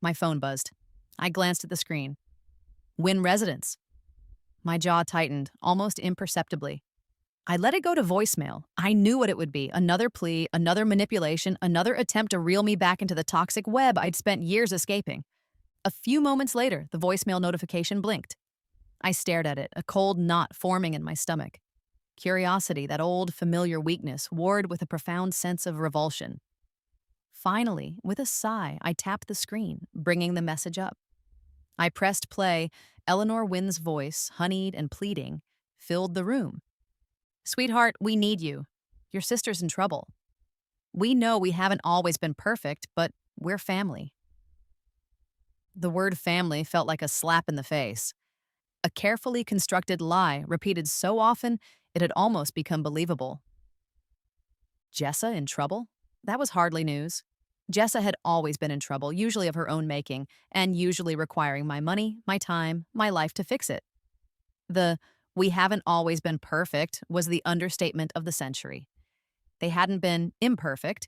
My phone buzzed. I glanced at the screen. Wynn Residence. My jaw tightened, almost imperceptibly. I let it go to voicemail. I knew what it would be. Another plea, another manipulation, another attempt to reel me back into the toxic web I'd spent years escaping. A few moments later, the voicemail notification blinked. I stared at it, a cold knot forming in my stomach. Curiosity, that old familiar weakness, warred with a profound sense of revulsion. Finally, with a sigh, I tapped the screen, bringing the message up. I pressed play. Eleanor Wynn's voice, honeyed and pleading, filled the room. Sweetheart, we need you. Your sister's in trouble. We know we haven't always been perfect, but we're family. The word family felt like a slap in the face. A carefully constructed lie repeated so often it had almost become believable. Jessa in trouble? That was hardly news. Jessa had always been in trouble, usually of her own making, and usually requiring my money, my time, my life to fix it. The "we haven't always been perfect" was the understatement of the century. They hadn't been imperfect.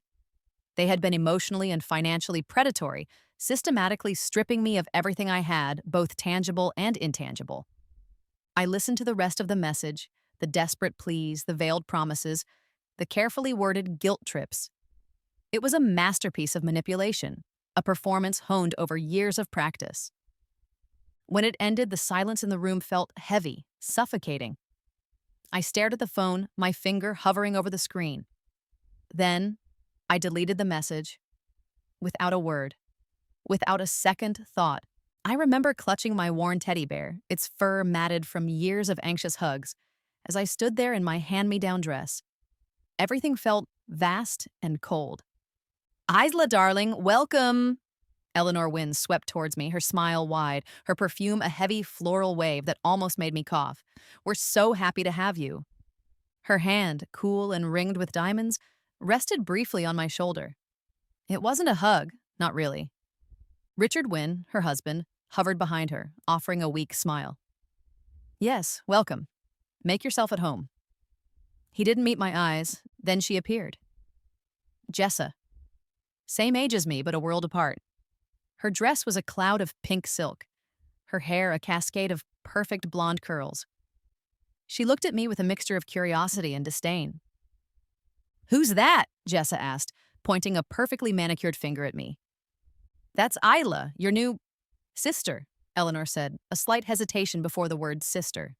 They had been emotionally and financially predatory, systematically stripping me of everything I had, both tangible and intangible. I listened to the rest of the message, the desperate pleas, the veiled promises, the carefully worded guilt trips. It was a masterpiece of manipulation, a performance honed over years of practice. When it ended, the silence in the room felt heavy, suffocating. I stared at the phone, my finger hovering over the screen. Then, I deleted the message, without a word, without a second thought. I remember clutching my worn teddy bear, its fur matted from years of anxious hugs, as I stood there in my hand-me-down dress. Everything felt vast and cold. Isla, darling, welcome! Eleanor Wynn swept towards me, her smile wide, her perfume a heavy floral wave that almost made me cough. We're so happy to have you. Her hand, cool and ringed with diamonds, rested briefly on my shoulder. It wasn't a hug, not really. Richard Wynn, her husband, hovered behind her, offering a weak smile. Yes, welcome. Make yourself at home. He didn't meet my eyes, then she appeared. Jessa. Same age as me, but a world apart. Her dress was a cloud of pink silk, her hair a cascade of perfect blonde curls. She looked at me with a mixture of curiosity and disdain. Who's that? Jessa asked, pointing a perfectly manicured finger at me. That's Isla, your new sister, Eleanor said, a slight hesitation before the word sister.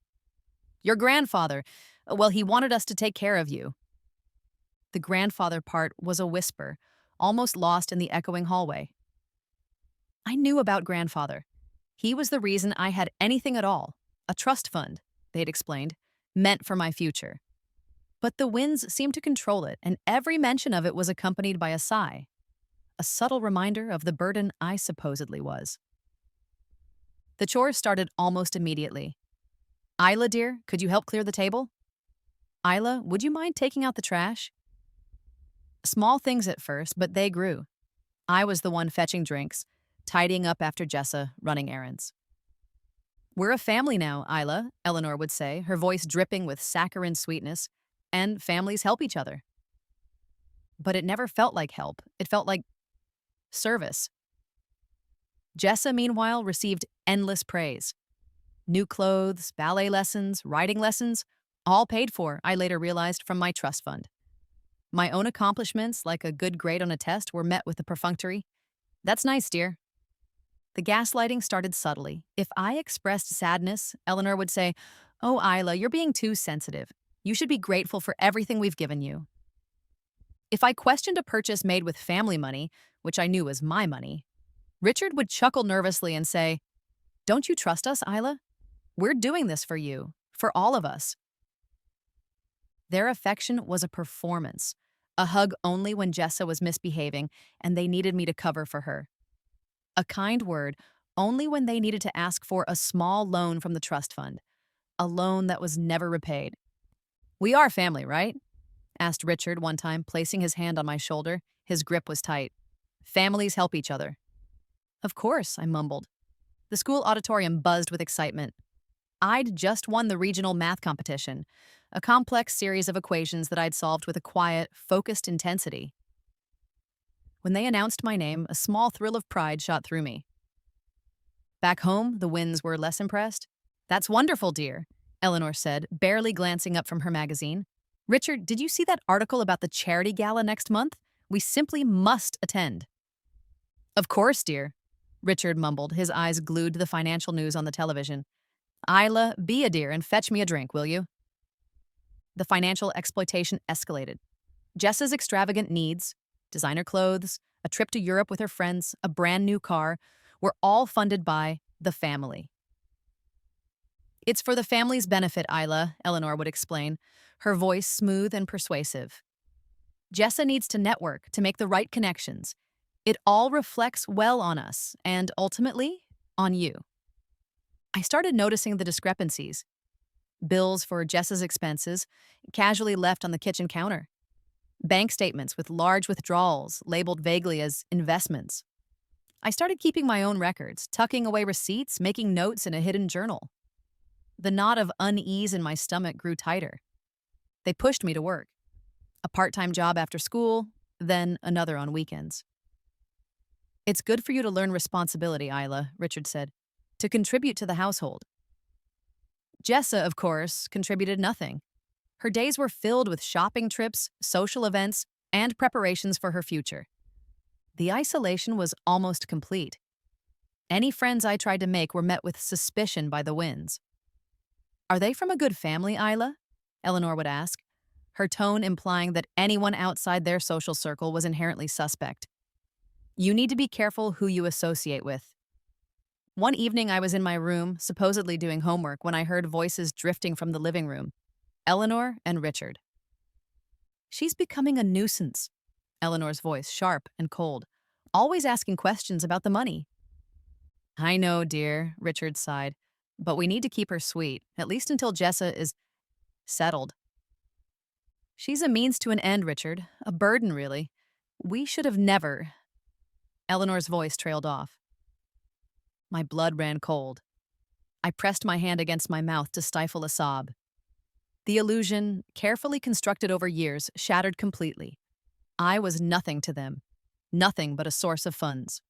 Your grandfather. Well, he wanted us to take care of you. The grandfather part was a whisper, almost lost in the echoing hallway. I knew about grandfather. He was the reason I had anything at all, a trust fund, they'd explained, meant for my future. But the winds seemed to control it, and every mention of it was accompanied by a sigh, a subtle reminder of the burden I supposedly was. The chores started almost immediately. Isla, dear, could you help clear the table? Isla, would you mind taking out the trash? Small things at first, but they grew. I was the one fetching drinks, tidying up after Jessa, running errands. We're a family now, Isla, Eleanor would say, her voice dripping with saccharine sweetness, and families help each other. But it never felt like help. It felt like service. Jessa, meanwhile, received endless praise. New clothes, ballet lessons, writing lessons, all paid for, I later realized, from my trust fund. My own accomplishments, like a good grade on a test, were met with a perfunctory, "That's nice, dear." The gaslighting started subtly. If I expressed sadness, Eleanor would say, "Oh, Isla, you're being too sensitive. You should be grateful for everything we've given you." If I questioned a purchase made with family money, which I knew was my money, Richard would chuckle nervously and say, "Don't you trust us, Isla? We're doing this for you, for all of us." Their affection was a performance, a hug only when Jessa was misbehaving and they needed me to cover for her. A kind word only when they needed to ask for a small loan from the trust fund, a loan that was never repaid. "We are family, right?" asked Richard one time, placing his hand on my shoulder. His grip was tight. "Families help each other." "Of course," I mumbled. The school auditorium buzzed with excitement. I'd just won the regional math competition, a complex series of equations that I'd solved with a quiet, focused intensity. When they announced my name, a small thrill of pride shot through me. Back home, the Winns were less impressed. That's wonderful, dear, Eleanor said, barely glancing up from her magazine. Richard, did you see that article about the charity gala next month? We simply must attend. Of course, dear, Richard mumbled, his eyes glued to the financial news on the television. Isla, be a dear and fetch me a drink, will you? The financial exploitation escalated. Jessa's extravagant needs, designer clothes, a trip to Europe with her friends, a brand new car, were all funded by the family. It's for the family's benefit, Isla, Eleanor would explain, her voice smooth and persuasive. Jessa needs to network to make the right connections. It all reflects well on us and, ultimately, on you. I started noticing the discrepancies. Bills for Jessa's expenses, casually left on the kitchen counter. Bank statements with large withdrawals labeled vaguely as investments. I started keeping my own records, tucking away receipts, making notes in a hidden journal. The knot of unease in my stomach grew tighter. They pushed me to work. A part-time job after school, then another on weekends. It's good for you to learn responsibility, Isla, Richard said, to contribute to the household. Jessa, of course, contributed nothing. Her days were filled with shopping trips, social events, and preparations for her future. The isolation was almost complete. Any friends I tried to make were met with suspicion by the Winns. Are they from a good family, Isla? Eleanor would ask, her tone implying that anyone outside their social circle was inherently suspect. You need to be careful who you associate with. One evening I was in my room, supposedly doing homework, when I heard voices drifting from the living room. Eleanor and Richard. She's becoming a nuisance, Eleanor's voice sharp and cold, always asking questions about the money. I know, dear, Richard sighed, but we need to keep her sweet, at least until Jessa is settled. She's a means to an end, Richard, a burden, really. We should have never. Eleanor's voice trailed off. My blood ran cold. I pressed my hand against my mouth to stifle a sob. The illusion, carefully constructed over years, shattered completely. I was nothing to them, nothing but a source of funds.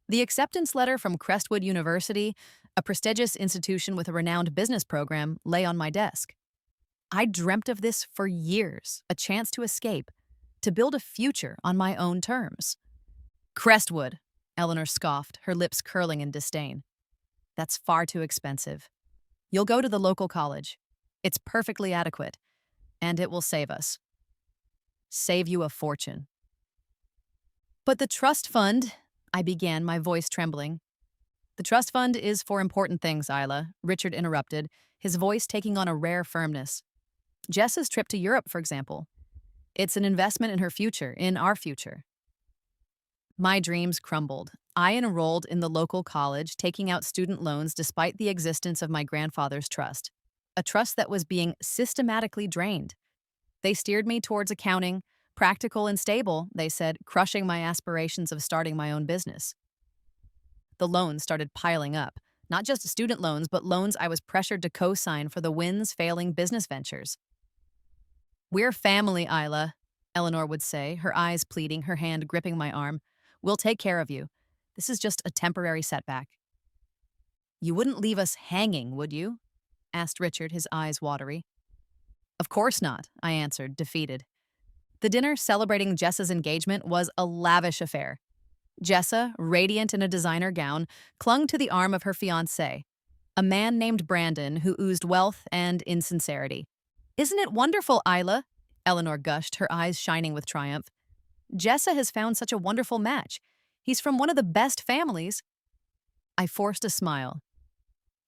The acceptance letter from Crestwood University, a prestigious institution with a renowned business program, lay on my desk. I dreamt of this for years, a chance to escape, to build a future on my own terms. Crestwood, Eleanor scoffed, her lips curling in disdain. That's far too expensive. You'll go to the local college. It's perfectly adequate, and it will save us. Save you a fortune. But the trust fund, I began, my voice trembling. The trust fund is for important things, Isla, Richard interrupted, his voice taking on a rare firmness. Jessa's trip to Europe, for example. It's an investment in her future, in our future. My dreams crumbled. I enrolled in the local college, taking out student loans despite the existence of my grandfather's trust. A trust that was being systematically drained. They steered me towards accounting, practical and stable, they said, crushing my aspirations of starting my own business. The loans started piling up, not just student loans, but loans I was pressured to co-sign for the Winns' failing business ventures. We're family, Isla, Eleanor would say, her eyes pleading, her hand gripping my arm. We'll take care of you. This is just a temporary setback. You wouldn't leave us hanging, would you? Asked Richard, his eyes watery. Of course not, I answered, defeated. The dinner celebrating Jessa's engagement was a lavish affair. Jessa, radiant in a designer gown, clung to the arm of her fiancé, a man named Brandon who oozed wealth and insincerity. Isn't it wonderful, Isla? Eleanor gushed, her eyes shining with triumph. Jessa has found such a wonderful match. He's from one of the best families. I forced a smile.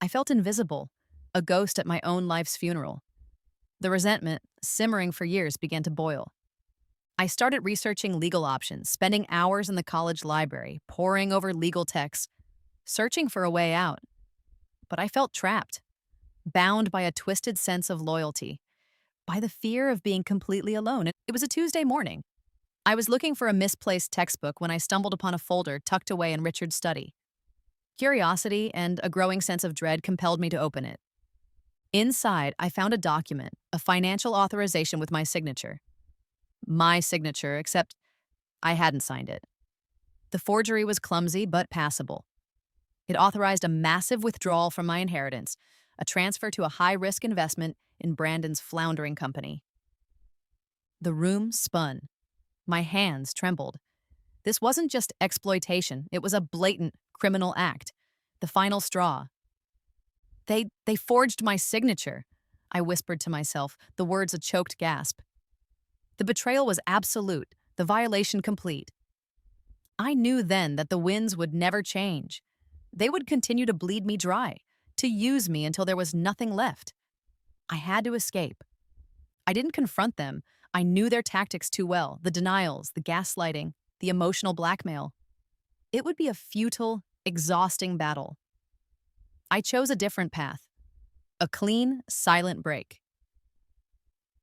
I felt invisible, a ghost at my own life's funeral. The resentment, simmering for years, began to boil. I started researching legal options, spending hours in the college library, poring over legal texts, searching for a way out. But I felt trapped, bound by a twisted sense of loyalty, by the fear of being completely alone. It was a Tuesday morning. I was looking for a misplaced textbook when I stumbled upon a folder tucked away in Richard's study. Curiosity and a growing sense of dread compelled me to open it. Inside, I found a document, a financial authorization with my signature. My signature, except I hadn't signed it. The forgery was clumsy but passable. It authorized a massive withdrawal from my inheritance, a transfer to a high-risk investment in Brandon's floundering company. The room spun. My hands trembled. This wasn't just exploitation, it was a blatant criminal act. The final straw. They forged my signature, I whispered to myself, the words a choked gasp. The betrayal was absolute, the violation complete. I knew then that the winds would never change. They would continue to bleed me dry, to use me until there was nothing left. I had to escape. I didn't confront them. I knew their tactics too well, the denials, the gaslighting, the emotional blackmail. It would be a futile, exhausting battle. I chose a different path, a clean, silent break.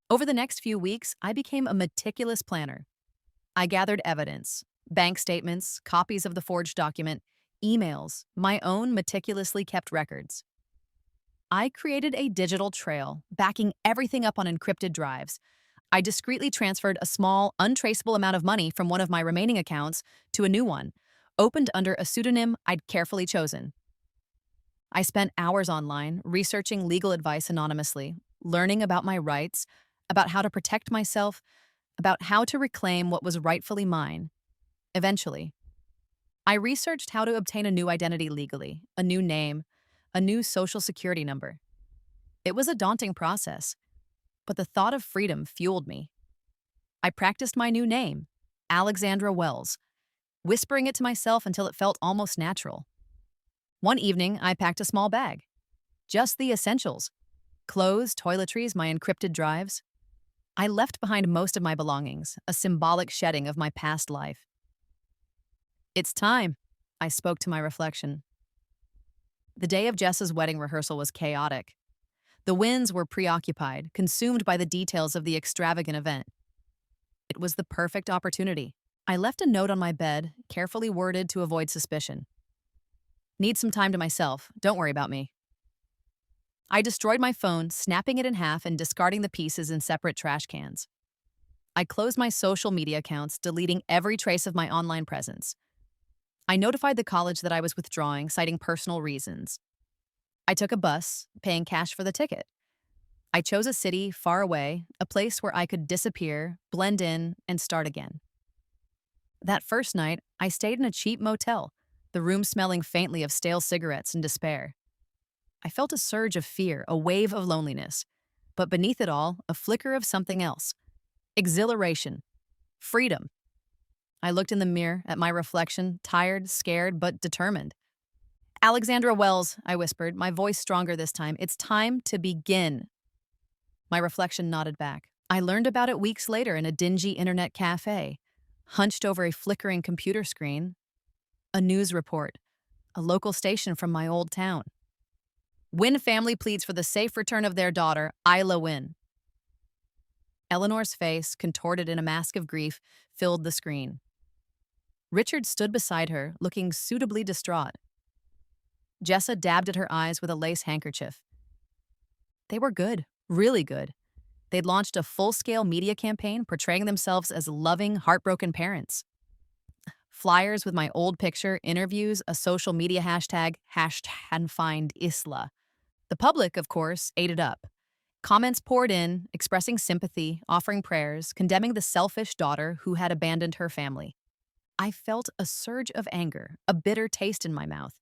Over the next few weeks, I became a meticulous planner. I gathered evidence, bank statements, copies of the forged document, emails, my own meticulously kept records. I created a digital trail, backing everything up on encrypted drives. I discreetly transferred a small, untraceable amount of money from one of my remaining accounts to a new one, opened under a pseudonym I'd carefully chosen. I spent hours online researching legal advice anonymously, learning about my rights, about how to protect myself, about how to reclaim what was rightfully mine. Eventually, I researched how to obtain a new identity legally, a new name, a new social security number. It was a daunting process, but the thought of freedom fueled me. I practiced my new name, Alexandra Wells, whispering it to myself until it felt almost natural. One evening, I packed a small bag. Just the essentials: clothes, toiletries, my encrypted drives. I left behind most of my belongings, a symbolic shedding of my past life. It's time, I spoke to my reflection. The day of Jessa's wedding rehearsal was chaotic. The winds were preoccupied, consumed by the details of the extravagant event. It was the perfect opportunity. I left a note on my bed, carefully worded to avoid suspicion. Need some time to myself. Don't worry about me. I destroyed my phone, snapping it in half and discarding the pieces in separate trash cans. I closed my social media accounts, deleting every trace of my online presence. I notified the college that I was withdrawing, citing personal reasons. I took a bus, paying cash for the ticket. I chose a city far away, a place where I could disappear, blend in, and start again. That first night, I stayed in a cheap motel, the room smelling faintly of stale cigarettes and despair. I felt a surge of fear, a wave of loneliness, but beneath it all, a flicker of something else. Exhilaration. Freedom. I looked in the mirror at my reflection, tired, scared, but determined. Alexandra Wells, I whispered, my voice stronger this time. It's time to begin. My reflection nodded back. I learned about it weeks later in a dingy internet cafe, hunched over a flickering computer screen. A news report, a local station from my old town. Wynn family pleads for the safe return of their daughter, Isla Wynn. Eleanor's face, contorted in a mask of grief, filled the screen. Richard stood beside her, looking suitably distraught. Jessa dabbed at her eyes with a lace handkerchief. They were good, really good. They'd launched a full-scale media campaign portraying themselves as loving, heartbroken parents. Flyers with my old picture, interviews, a social media hashtag find Isla. The public, of course, ate it up. Comments poured in, expressing sympathy, offering prayers, condemning the selfish daughter who had abandoned her family. I felt a surge of anger, a bitter taste in my mouth.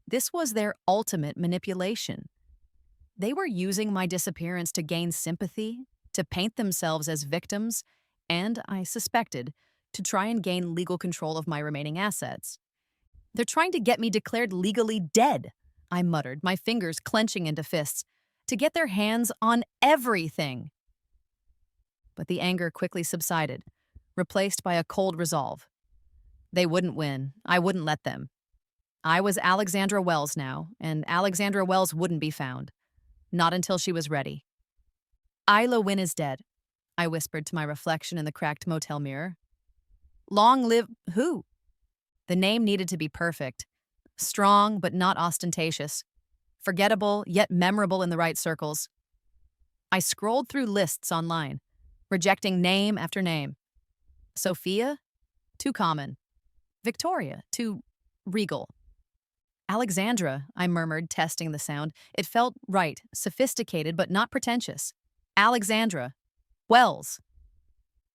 This was their ultimate manipulation. They were using my disappearance to gain sympathy, to paint themselves as victims, and, I suspected, to try and gain legal control of my remaining assets. They're trying to get me declared legally dead, I muttered, my fingers clenching into fists, to get their hands on everything. But the anger quickly subsided, replaced by a cold resolve. They wouldn't win. I wouldn't let them. I was Alexandra Wells now, and Alexandra Wells wouldn't be found. Not until she was ready. Isla Wynn is dead, I whispered to my reflection in the cracked motel mirror. Long live who? The name needed to be perfect. Strong, but not ostentatious. Forgettable, yet memorable in the right circles. I scrolled through lists online, rejecting name after name. Sophia? Too common. Victoria? Too regal. Alexandra, I murmured, testing the sound. It felt right, sophisticated, but not pretentious. Alexandra. Wells.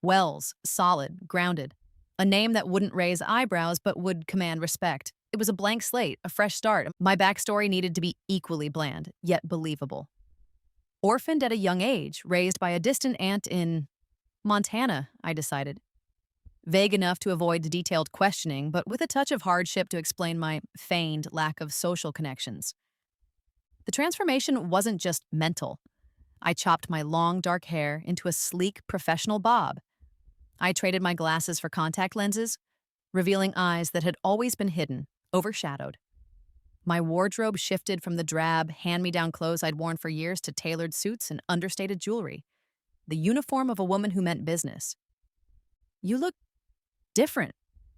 Wells, solid, grounded. A name that wouldn't raise eyebrows but would command respect. It was a blank slate, a fresh start. My backstory needed to be equally bland, yet believable. Orphaned at a young age, raised by a distant aunt in Montana, I decided. Vague enough to avoid detailed questioning, but with a touch of hardship to explain my feigned lack of social connections. The transformation wasn't just mental. I chopped my long, dark hair into a sleek, professional bob. I traded my glasses for contact lenses, revealing eyes that had always been hidden, overshadowed. My wardrobe shifted from the drab, hand-me-down clothes I'd worn for years to tailored suits and understated jewelry, the uniform of a woman who meant business. "You look different,"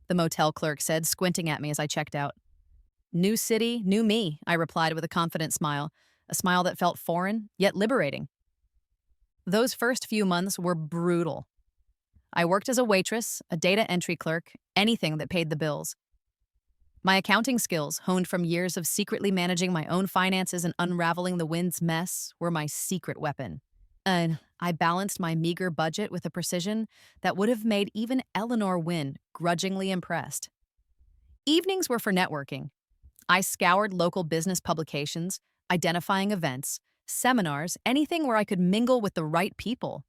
the motel clerk said, squinting at me as I checked out. "New city, new me," I replied with a confident smile, a smile that felt foreign, yet liberating. Those first few months were brutal. I worked as a waitress, a data entry clerk, anything that paid the bills. My accounting skills, honed from years of secretly managing my own finances and unraveling the wind's mess, were my secret weapon. And I balanced my meager budget with a precision that would have made even Eleanor Wynne grudgingly impressed. Evenings were for networking. I scoured local business publications, identifying events, seminars, anything where I could mingle with the right people.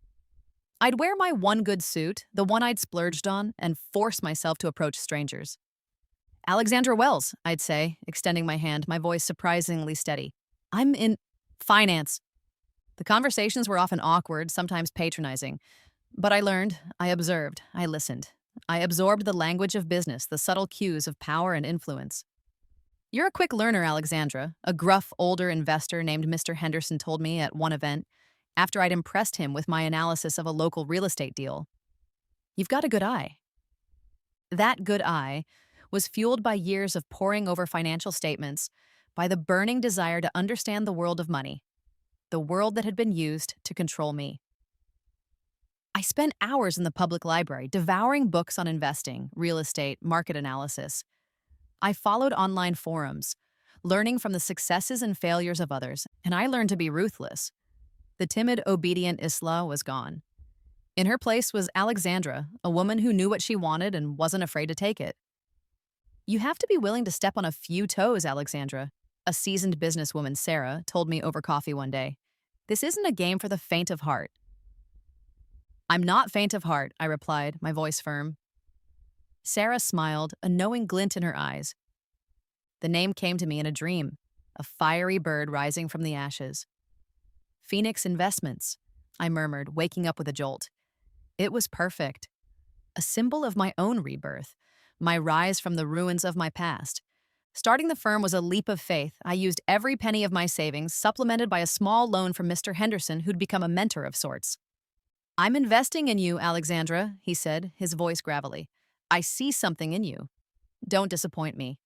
I'd wear my one good suit, the one I'd splurged on, and force myself to approach strangers. "Alexandra Wells," I'd say, extending my hand, my voice surprisingly steady. "I'm in finance." The conversations were often awkward, sometimes patronizing. But I learned, I observed, I listened. I absorbed the language of business, the subtle cues of power and influence. "You're a quick learner, Alexandra," a gruff, older investor named Mr. Henderson told me at one event, after I'd impressed him with my analysis of a local real estate deal. "You've got a good eye." That good eye was fueled by years of poring over financial statements, by the burning desire to understand the world of money, the world that had been used to control me. I spent hours in the public library, devouring books on investing, real estate, market analysis. I followed online forums, learning from the successes and failures of others, and I learned to be ruthless. The timid, obedient Isla was gone. In her place was Alexandra, a woman who knew what she wanted and wasn't afraid to take it. "You have to be willing to step on a few toes, Alexandra," a seasoned businesswoman, Sarah, told me over coffee one day. "This isn't a game for the faint of heart." "I'm not faint of heart," I replied, my voice firm. Sarah smiled, a knowing glint in her eyes. The name came to me in a dream, a fiery bird rising from the ashes. "Phoenix Investments," I murmured, waking up with a jolt. It was perfect. A symbol of my own rebirth, my rise from the ruins of my past. Starting the firm was a leap of faith. I used every penny of my savings, supplemented by a small loan from Mr. Henderson, who'd become a mentor of sorts. "I'm investing in you, Alexandra," he said, his voice gravelly. "I see something in you. Don't disappoint me."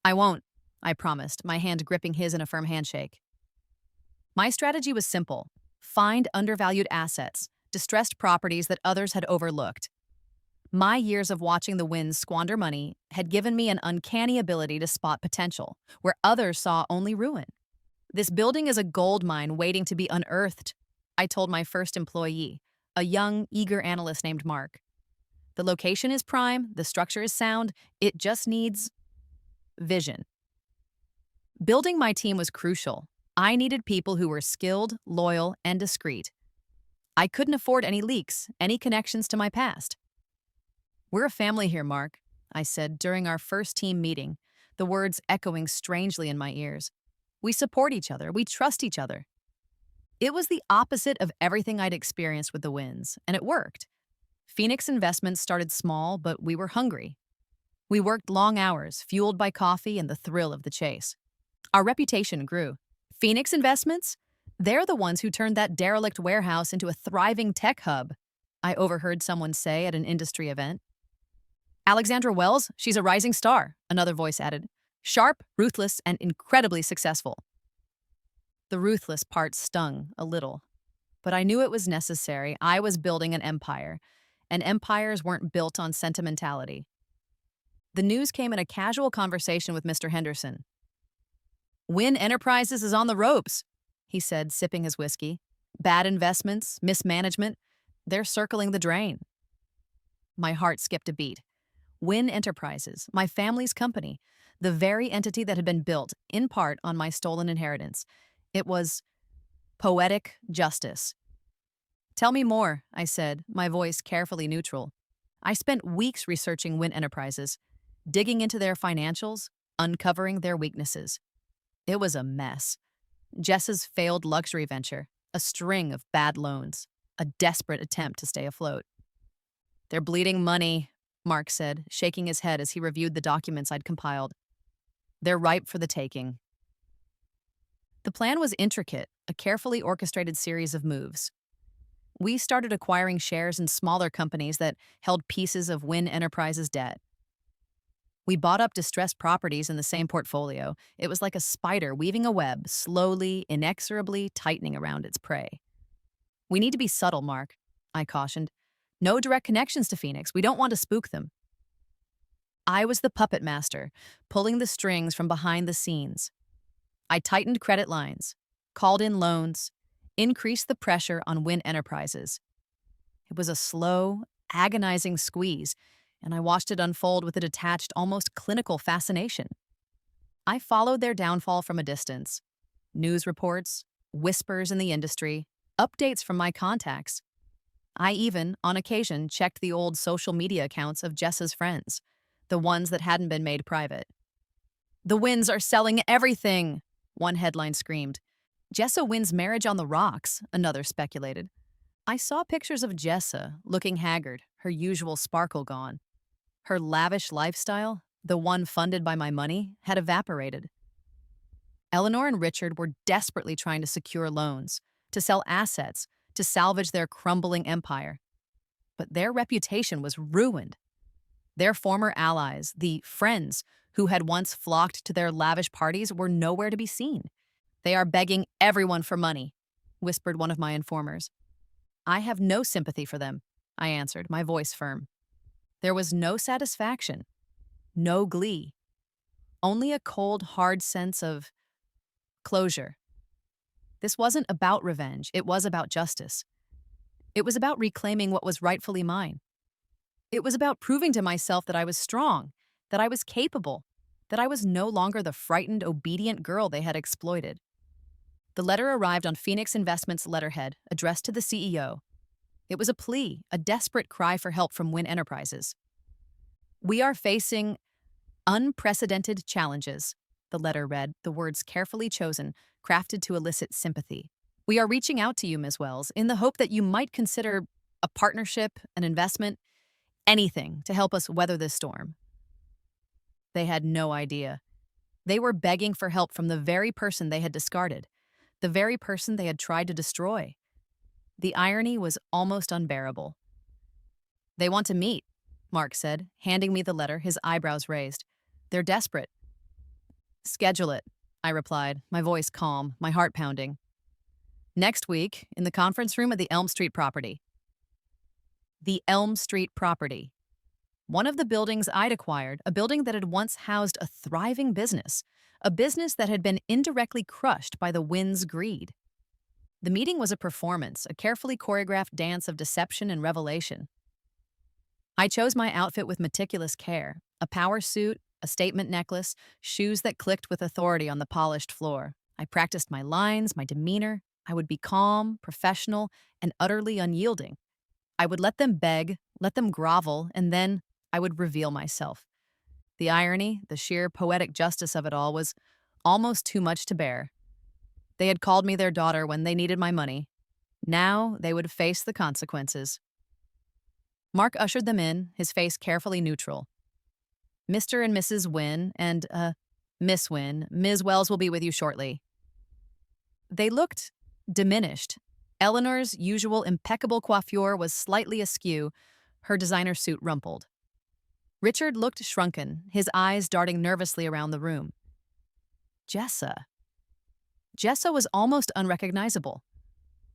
"I won't," I promised, my hand gripping his in a firm handshake. My strategy was simple. Find undervalued assets, distressed properties that others had overlooked. My years of watching the winds squander money had given me an uncanny ability to spot potential, where others saw only ruin. "This building is a gold mine waiting to be unearthed," I told my first employee, a young, eager analyst named Mark. "The location is prime, the structure is sound, it just needs vision." Building my team was crucial. I needed people who were skilled, loyal, and discreet. I couldn't afford any leaks, any connections to my past. "We're a family here, Mark," I said during our first team meeting, the words echoing strangely in my ears. "We support each other. We trust each other." It was the opposite of everything I'd experienced with the Winds, and it worked. Phoenix Investments started small, but we were hungry. We worked long hours, fueled by coffee and the thrill of the chase. Our reputation grew. "Phoenix Investments? They're the ones who turned that derelict warehouse into a thriving tech hub," I overheard someone say at an industry event. "Alexandra Wells, she's a rising star," another voice added. "Sharp, ruthless, and incredibly successful." The ruthless part stung a little, but I knew it was necessary. I was building an empire, and empires weren't built on sentimentality. The news came in a casual conversation with Mr. Henderson. Wynn Enterprises is on the ropes, he said, sipping his whiskey. Bad investments, mismanagement, they're circling the drain. My heart skipped a beat. Wynn Enterprises, my family's company, the very entity that had been built, in part, on my stolen inheritance. It was poetic justice. Tell me more, I said, my voice carefully neutral. I spent weeks researching Wynn Enterprises, digging into their financials, uncovering their weaknesses. It was a mess. Jess's failed luxury venture, a string of bad loans, a desperate attempt to stay afloat. They're bleeding money, Mark said, shaking his head as he reviewed the documents I'd compiled. They're ripe for the taking. The plan was intricate, a carefully orchestrated series of moves. We started acquiring shares in smaller companies that held pieces of Wynn Enterprises' debt. We bought up distressed properties in the same portfolio. It was like a spider weaving a web, slowly, inexorably tightening around its prey. We need to be subtle, Mark, I cautioned. No direct connections to Phoenix. We don't want to spook them. I was the puppet master, pulling the strings from behind the scenes. I tightened credit lines, called in loans, increased the pressure on Wynn Enterprises. It was a slow, agonizing squeeze, and I watched it unfold with a detached, almost clinical fascination. I followed their downfall from a distance. News reports, whispers in the industry, updates from my contacts. I even, on occasion, checked the old social media accounts of Jessa's friends, the ones that hadn't been made private. The Wynns are selling everything, one headline screamed. Jessa Wynn's marriage on the rocks, another speculated. I saw pictures of Jessa, looking haggard, her usual sparkle gone. Her lavish lifestyle, the one funded by my money, had evaporated. Eleanor and Richard were desperately trying to secure loans, to sell assets, to salvage their crumbling empire. But their reputation was ruined. Their former allies, the friends who had once flocked to their lavish parties, were nowhere to be seen. They are begging everyone for money, whispered one of my informers. I have no sympathy for them, I answered, my voice firm. There was no satisfaction, no glee, only a cold, hard sense of closure. This wasn't about revenge, it was about justice. It was about reclaiming what was rightfully mine. It was about proving to myself that I was strong, that I was capable, that I was no longer the frightened, obedient girl they had exploited. The letter arrived on Phoenix Investments' letterhead, addressed to the CEO. It was a plea, a desperate cry for help from Wynn Enterprises. We are facing unprecedented challenges, the letter read, the words carefully chosen, crafted to elicit sympathy. We are reaching out to you, Ms. Wells, in the hope that you might consider a partnership, an investment, anything to help us weather this storm. They had no idea. They were begging for help from the very person they had discarded, the very person they had tried to destroy. The irony was almost unbearable. They want to meet, Mark said, handing me the letter, his eyebrows raised. They're desperate. Schedule it, I replied, my voice calm, my heart pounding. Next week, in the conference room at the Elm Street property. The Elm Street property. One of the buildings I'd acquired, a building that had once housed a thriving business, a business that had been indirectly crushed by the Wynn's greed. The meeting was a performance, a carefully choreographed dance of deception and revelation. I chose my outfit with meticulous care, a power suit, a statement necklace, shoes that clicked with authority on the polished floor. I practiced my lines, my demeanor. I would be calm, professional, and utterly unyielding. I would let them beg, let them grovel, and then I would reveal myself. The irony, the sheer poetic justice of it all was almost too much to bear. They had called me their daughter when they needed my money. Now they would face the consequences. Mark ushered them in, his face carefully neutral. Mr. and Mrs. Wynn and, Miss Wynn, Ms. Wells will be with you shortly. They looked diminished. Eleanor's usual impeccable coiffure was slightly askew, her designer suit rumpled. Richard looked shrunken, his eyes darting nervously around the room. Jessa. Jessa was almost unrecognizable.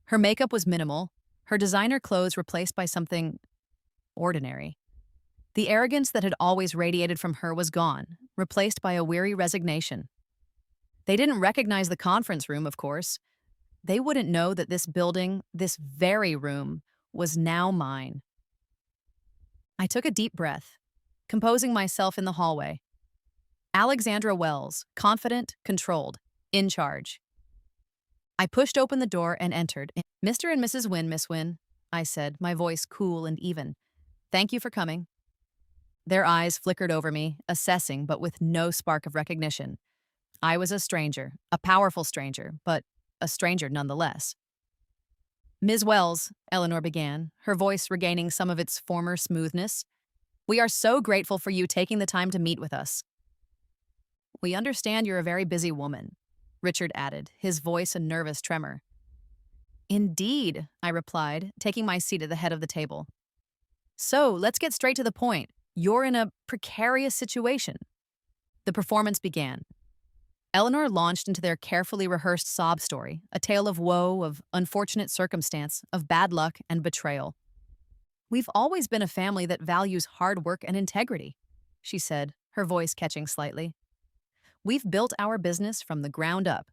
Her makeup was minimal, her designer clothes replaced by something ordinary. The arrogance that had always radiated from her was gone, replaced by a weary resignation. They didn't recognize the conference room, of course. They wouldn't know that this building, this very room, was now mine. I took a deep breath, composing myself in the hallway. Alexandra Wells, confident, controlled, in charge. I pushed open the door and entered. "Mr. and Mrs. Wynne, Miss Wynne," I said, my voice cool and even. "Thank you for coming." Their eyes flickered over me, assessing but with no spark of recognition. I was a stranger, a powerful stranger, but a stranger nonetheless. "Ms. Wells," Eleanor began, her voice regaining some of its former smoothness, "we are so grateful for you taking the time to meet with us." "We understand you're a very busy woman," Richard added, his voice a nervous tremor. "Indeed," I replied, taking my seat at the head of the table. "So, let's get straight to the point. You're in a precarious situation." The performance began. Eleanor launched into their carefully rehearsed sob story, a tale of woe, of unfortunate circumstance, of bad luck and betrayal. "We've always been a family that values hard work and integrity," she said, her voice catching slightly. "We've built our business from the ground up,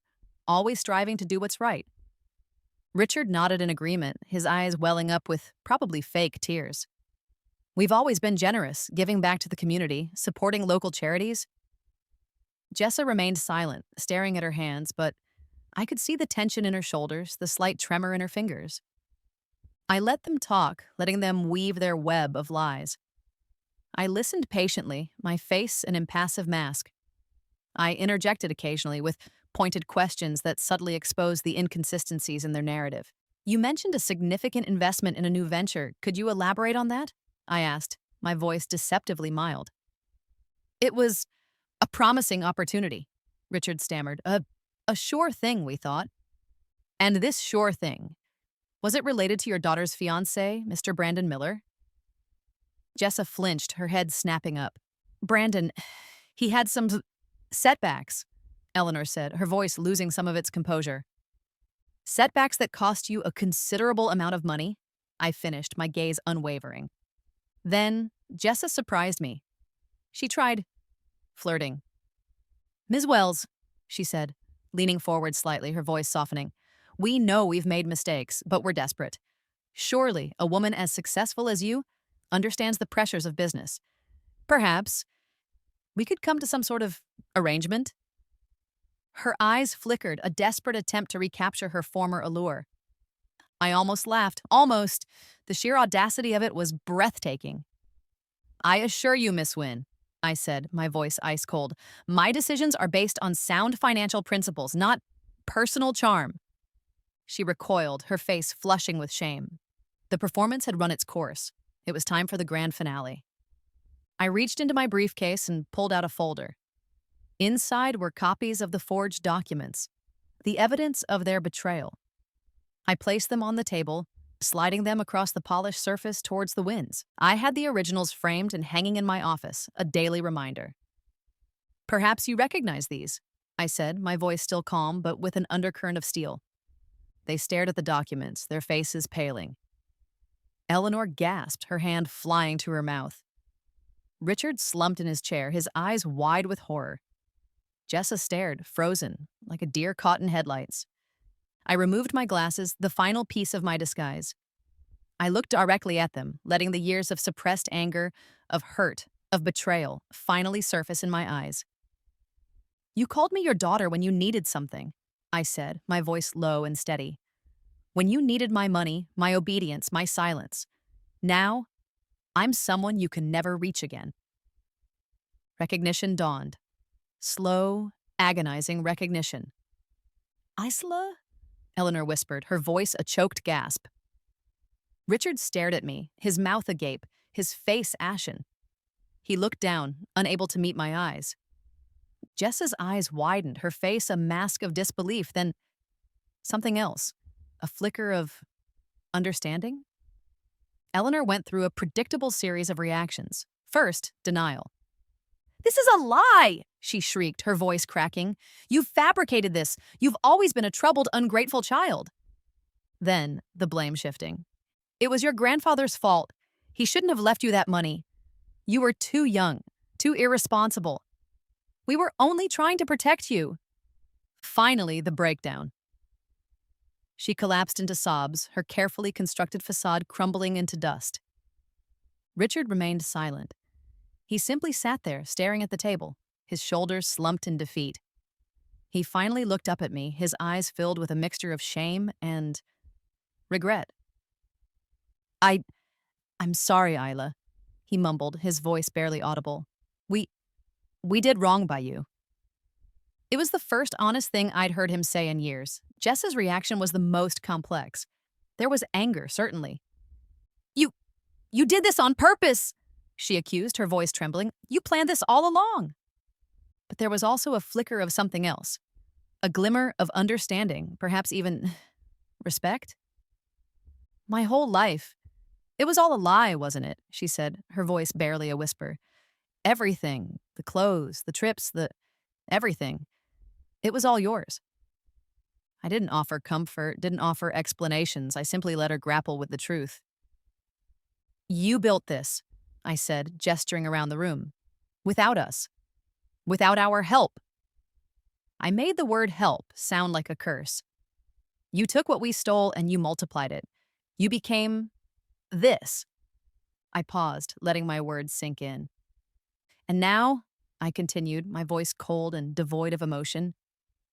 always striving to do what's right." Richard nodded in agreement, his eyes welling up with probably fake tears. "We've always been generous, giving back to the community, supporting local charities." Jessa remained silent, staring at her hands, but I could see the tension in her shoulders, the slight tremor in her fingers. I let them talk, letting them weave their web of lies. I listened patiently, my face an impassive mask. I interjected occasionally with pointed questions that subtly exposed the inconsistencies in their narrative. "You mentioned a significant investment in a new venture. Could you elaborate on that?" I asked, my voice deceptively mild. "It was a promising opportunity," Richard stammered. A sure thing, we thought." "And this sure thing, was it related to your daughter's fiancé, Mr. Brandon Miller?" Jessa flinched, her head snapping up. "Brandon, he had some setbacks," Eleanor said, her voice losing some of its composure. "Setbacks that cost you a considerable amount of money?" I finished, my gaze unwavering. Then, Jessa surprised me. She tried flirting. "Ms. Wells," she said, leaning forward slightly, her voice softening, "we know we've made mistakes, but we're desperate. Surely, a woman as successful as you understands the pressures of business. Perhaps we could come to some sort of arrangement." Her eyes flickered, a desperate attempt to recapture her former allure. I almost laughed. Almost. The sheer audacity of it was breathtaking. "I assure you, Miss Wynne," I said, my voice ice cold, "my decisions are based on sound financial principles, not personal charm." She recoiled, her face flushing with shame. The performance had run its course. It was time for the grand finale. I reached into my briefcase and pulled out a folder. Inside were copies of the forged documents, the evidence of their betrayal. I placed them on the table, sliding them across the polished surface towards the winds. I had the originals framed and hanging in my office, a daily reminder. "Perhaps you recognize these," I said, my voice still calm but with an undercurrent of steel. They stared at the documents, their faces paling. Eleanor gasped, her hand flying to her mouth. Richard slumped in his chair, his eyes wide with horror. Jessa stared, frozen, like a deer caught in headlights. I removed my glasses, the final piece of my disguise. I looked directly at them, letting the years of suppressed anger, of hurt, of betrayal finally surface in my eyes. "You called me your daughter when you needed something," I said, my voice low and steady. "When you needed my money, my obedience, my silence. Now, I'm someone you can never reach again." Recognition dawned. Slow, agonizing recognition. "Isla?" Eleanor whispered, her voice a choked gasp. Richard stared at me, his mouth agape, his face ashen. He looked down, unable to meet my eyes. Jessa's eyes widened, her face a mask of disbelief, then something else, a flicker of understanding. Eleanor went through a predictable series of reactions. First, denial. "This is a lie!" she shrieked, her voice cracking. "You've fabricated this. You've always been a troubled, ungrateful child." Then, the blame shifting. "It was your grandfather's fault. He shouldn't have left you that money. You were too young, too irresponsible. We were only trying to protect you. Finally, the breakdown. She collapsed into sobs, her carefully constructed facade crumbling into dust. Richard remained silent. He simply sat there, staring at the table, his shoulders slumped in defeat. He finally looked up at me, his eyes filled with a mixture of shame and regret. I'm sorry, Isla, he mumbled, his voice barely audible. We we did wrong by you. It was the first honest thing I'd heard him say in years. Jess's reaction was the most complex. There was anger, certainly. You you did this on purpose, she accused, her voice trembling. You planned this all along. But there was also a flicker of something else, a glimmer of understanding, perhaps even respect. My whole life. It was all a lie, wasn't it? She said, her voice barely a whisper. Everything, the clothes, the trips, everything. It was all yours. I didn't offer comfort, didn't offer explanations. I simply let her grapple with the truth. You built this, I said, gesturing around the room. Without us. Without our help. I made the word help sound like a curse. You took what we stole and you multiplied it. You became this. I paused, letting my words sink in. And now, I continued, my voice cold and devoid of emotion,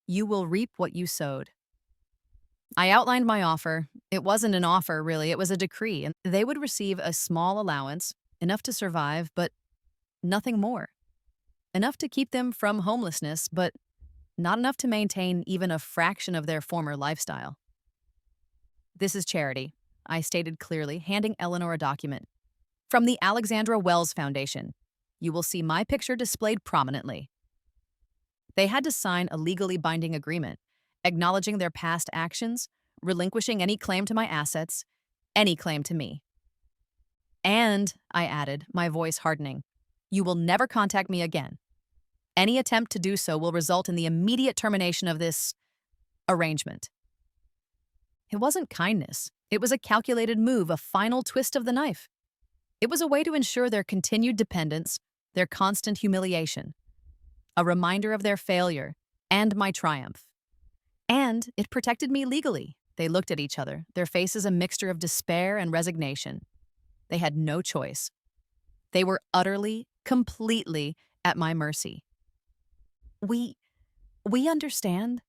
you will reap what you sowed. I outlined my offer. It wasn't an offer, really. It was a decree, and they would receive a small allowance, enough to survive, but nothing more. Enough to keep them from homelessness, but not enough to maintain even a fraction of their former lifestyle. This is charity, I stated clearly, handing Eleanor a document. From the Alexandra Wells Foundation. You will see my picture displayed prominently. They had to sign a legally binding agreement, acknowledging their past actions, relinquishing any claim to my assets, any claim to me. And, I added, my voice hardening, you will never contact me again. Any attempt to do so will result in the immediate termination of this arrangement. It wasn't kindness. It was a calculated move, a final twist of the knife. It was a way to ensure their continued dependence, their constant humiliation, a reminder of their failure and my triumph. And it protected me legally. They looked at each other, their faces a mixture of despair and resignation. They had no choice. They were utterly, completely at my mercy. We understand,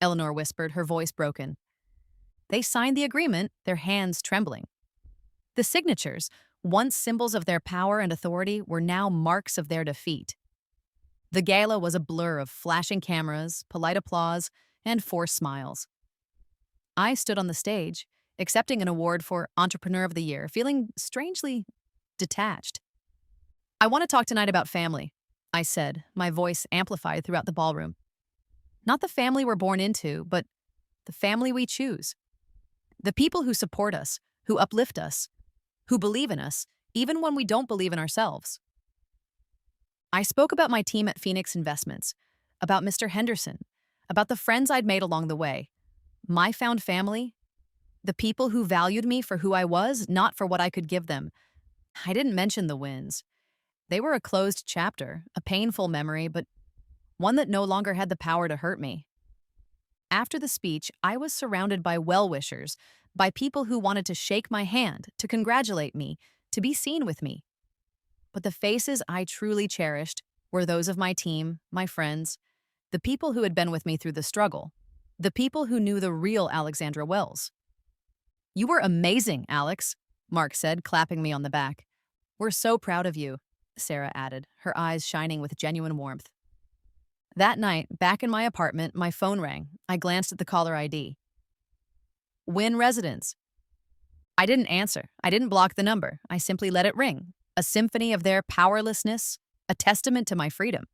Eleanor whispered, her voice broken. They signed the agreement, their hands trembling. The signatures, once symbols of their power and authority, were now marks of their defeat. The gala was a blur of flashing cameras, polite applause, and forced smiles. I stood on the stage, accepting an award for Entrepreneur of the Year, feeling strangely detached. I want to talk tonight about family, I said, my voice amplified throughout the ballroom. Not the family we're born into, but the family we choose. The people who support us, who uplift us, who believe in us, even when we don't believe in ourselves. I spoke about my team at Phoenix Investments, about Mr. Henderson, about the friends I'd made along the way, my found family, the people who valued me for who I was, not for what I could give them. I didn't mention the wins. They were a closed chapter, a painful memory, but one that no longer had the power to hurt me. After the speech, I was surrounded by well-wishers, by people who wanted to shake my hand, to congratulate me, to be seen with me. But the faces I truly cherished were those of my team, my friends, the people who had been with me through the struggle, the people who knew the real Alexandra Wells. You were amazing, Alex, Mark said, clapping me on the back. We're so proud of you, Sarah added, her eyes shining with genuine warmth. That night, back in my apartment, my phone rang. I glanced at the caller ID. Wynn Residence. I didn't answer. I didn't block the number. I simply let it ring, a symphony of their powerlessness, a testament to my freedom.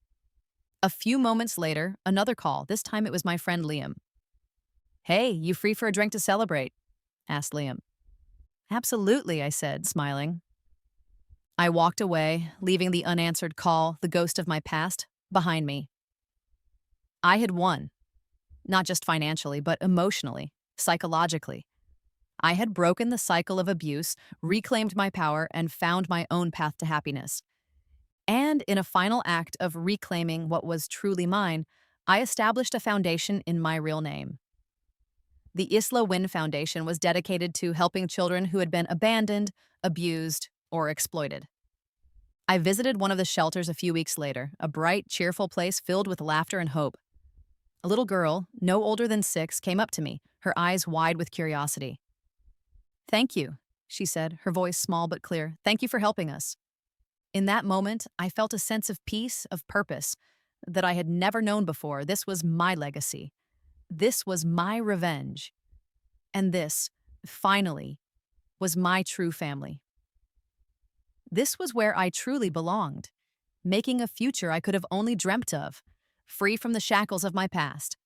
A few moments later, another call. This time it was my friend Liam. Hey, you free for a drink to celebrate? Asked Liam. Absolutely, I said, smiling. I walked away, leaving the unanswered call, the ghost of my past, behind me. I had won. Not just financially, but emotionally, psychologically. I had broken the cycle of abuse, reclaimed my power, and found my own path to happiness. And in a final act of reclaiming what was truly mine, I established a foundation in my real name. The Isla Win Foundation was dedicated to helping children who had been abandoned, abused, or exploited. I visited one of the shelters a few weeks later, a bright, cheerful place filled with laughter and hope. A little girl, no older than 6, came up to me, her eyes wide with curiosity. "Thank you," she said, her voice small but clear. "Thank you for helping us." In that moment, I felt a sense of peace, of purpose, that I had never known before. This was my legacy. This was my revenge. And this, finally, was my true family. This was where I truly belonged, making a future I could have only dreamt of, free from the shackles of my past.